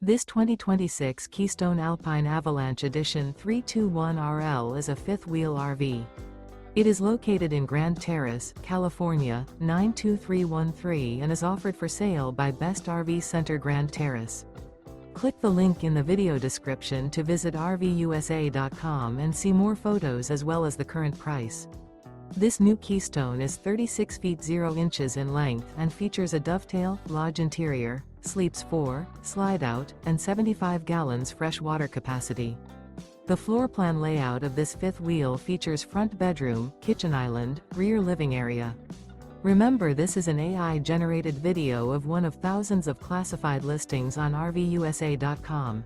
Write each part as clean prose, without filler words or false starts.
This 2026 Keystone Alpine Avalanche Edition 321RL is a fifth-wheel RV. It is located in Grand Terrace, California, 92313 and is offered for sale by Best RV Center Grand Terrace. Click the link in the video description to visit RVUSA.com and see more photos as well as the current price. This new Keystone is 36 feet 0 inches in length and features a Dovetail, lodge interior, sleeps 4, Slideout, and 75 gallons fresh water capacity. The floor plan layout of this fifth wheel features front bedroom, kitchen island, rear living area. Remember, this is an AI-generated video of one of thousands of classified listings on RVUSA.com.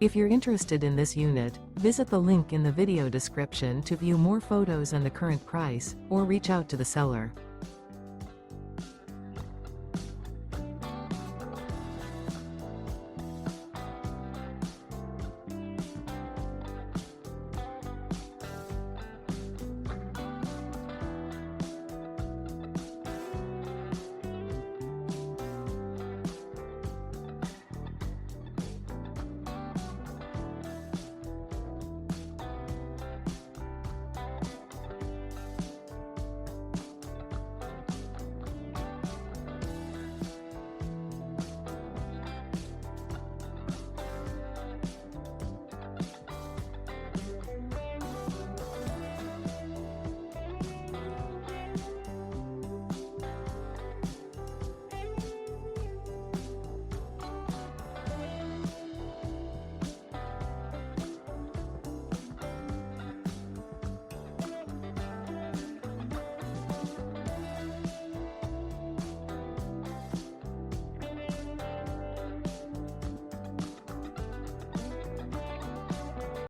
If you're interested in this unit, visit the link in the video description to view more photos and the current price, or reach out to the seller.